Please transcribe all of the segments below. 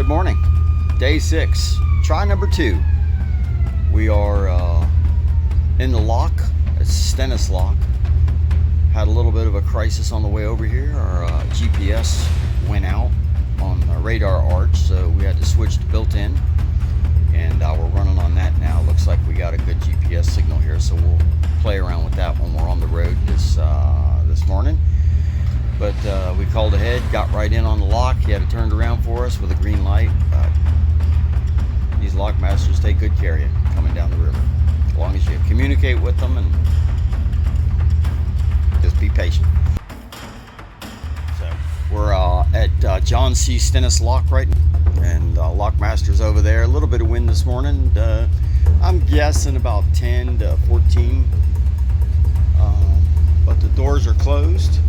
morning. Day 6. Try number 2. We are in the lock. It's Stennis lock. Had a little bit of a crisis on the way over here. Our GPS went out on the radar arch, so we had to switch to built-in. And we're running on that now. Looks like we got a good GPS signal here, so we'll play around with that when we're on the road this morning. But we called ahead, got right in on the lock. He had it turned around for us with a green light. These lock masters take good care of you coming down the river, as long as you communicate with them and just be patient. So we're at John C. Stennis lock right now, and lock masters over there. A little bit of wind this morning. I'm guessing about 10 to 14, but the doors are closed.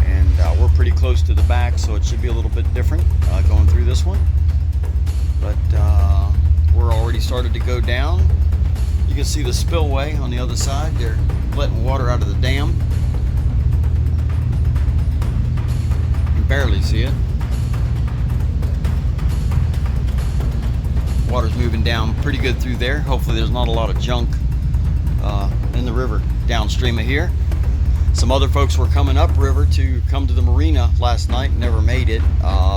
And we're pretty close to the back, so it should be a little bit different going through this one. But we're already started to go down. You can see the spillway on the other side. They're letting water out of the dam. You can barely see it. Water's moving down pretty good through there. Hopefully there's not a lot of junk in the river downstream of here. Some other folks were coming upriver to come to the Marina last night, never made it.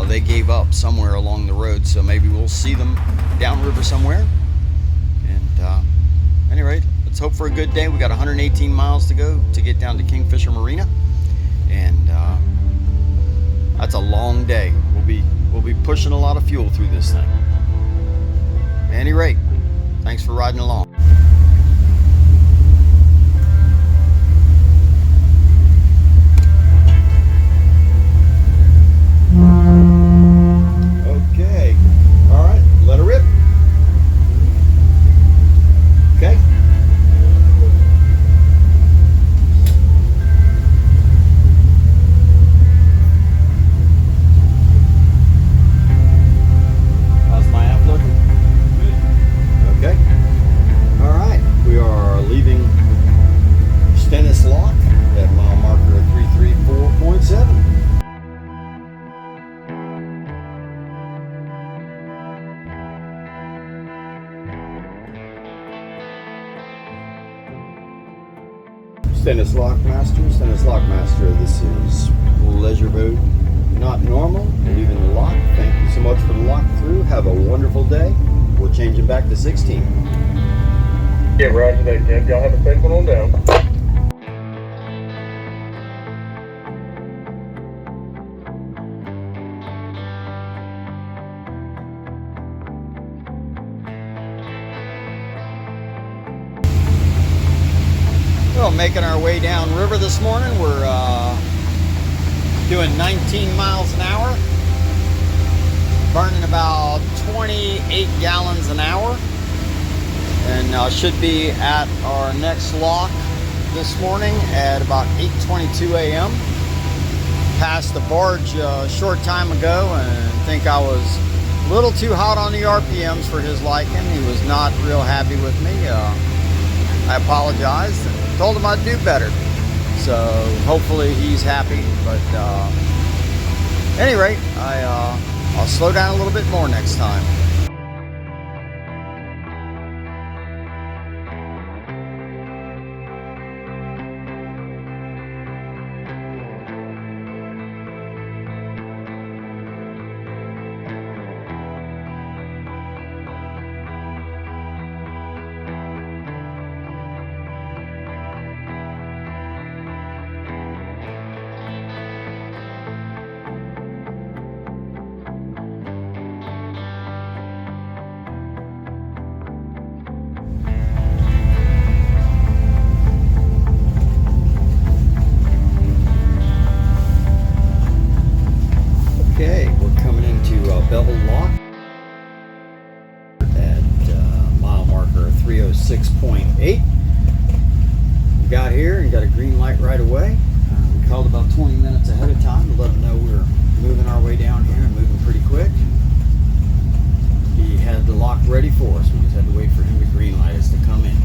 They gave up somewhere along the road, so maybe we'll see them downriver somewhere. And at any rate, let's hope for a good day. We got 118 miles to go to get down to Kingfisher Marina, and that's a long day. We'll be pushing a lot of fuel through this thing. At any rate, thanks for riding along. Okay, all right, let her rip. Okay. How's my app looking? Good. Okay. All right, we are leaving Stennis lock at mile marker 334.7. Stennis Lockmaster, this is Leisure Boat, not normal, leaving the lock. Thank you so much for the lock through. Have a wonderful day. We're changing back to 16. Yeah, roger that, Ken. Y'all have a safe one on down. Well, making our way down river this morning. We're doing 19 miles an hour, burning about 28 gallons an hour, and should be at our next lock this morning at about 8:22 a.m. Passed the barge a short time ago, and I think I was a little too hot on the RPMs for his liking. He was not real happy with me. I apologized and told him I'd do better. So hopefully he's happy. But at any rate, I'll slow down a little bit more next time. Okay, we're coming into Bevill Lock at mile marker 306.8. We got here and got a green light right away. We called about 20 minutes ahead of time to let them know we were moving our way down here and moving pretty quick. He had the lock ready for us. We just had to wait for him to green light us to come in.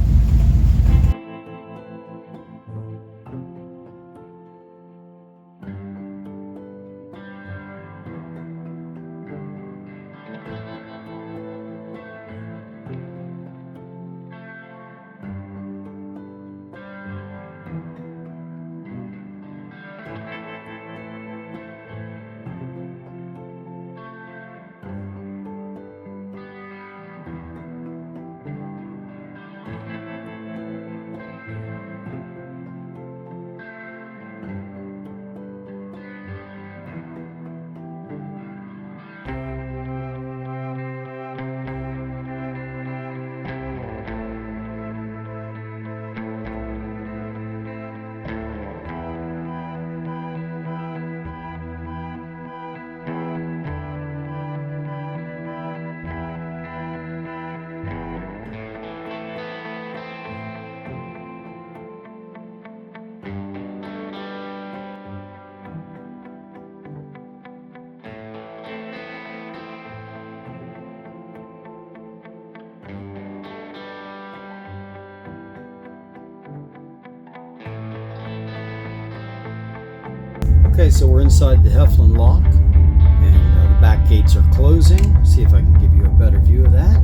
Okay, so we're inside the Heflin lock, and the back gates are closing. See if I can give you a better view of that.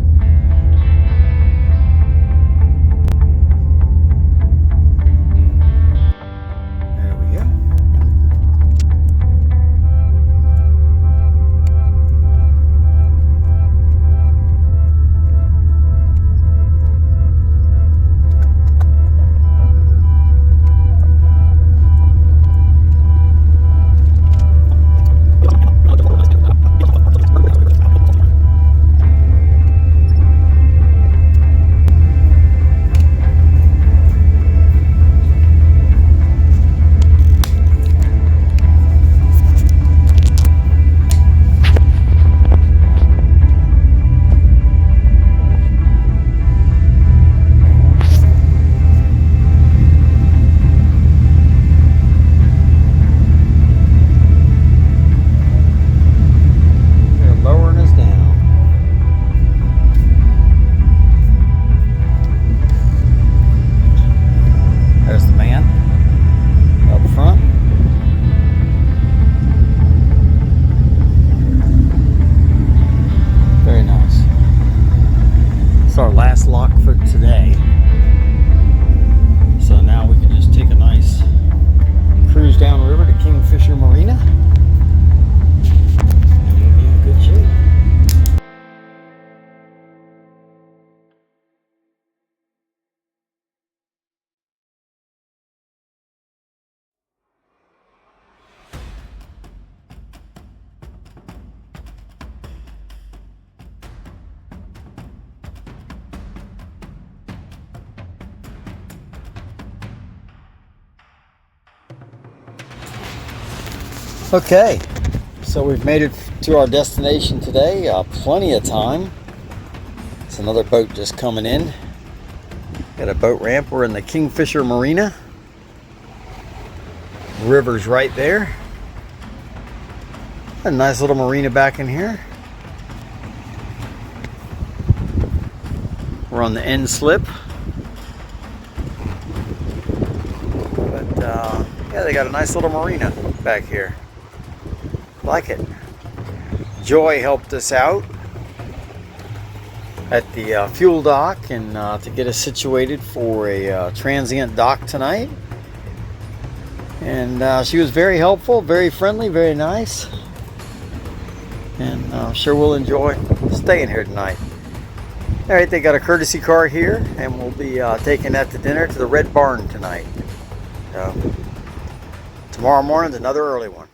There we go. Our last lock for today. So now we can just take a nice cruise downriver to Kingfisher Marina, and we'll be in good shape. Okay, so we've made it to our destination today. Plenty of time. It's another boat just coming in. Got a boat ramp. We're in the Kingfisher Marina. River's right there. A nice little marina back in here. We're on the end slip. But yeah, they got a nice little marina back here. Like it. Joy helped us out at the fuel dock and to get us situated for a transient dock tonight. And she was very helpful, very friendly, very nice. And I'm sure we'll enjoy staying here tonight. Alright, they got a courtesy car here, and we'll be taking that to dinner to the Red Barn tonight. So, tomorrow morning's another early one.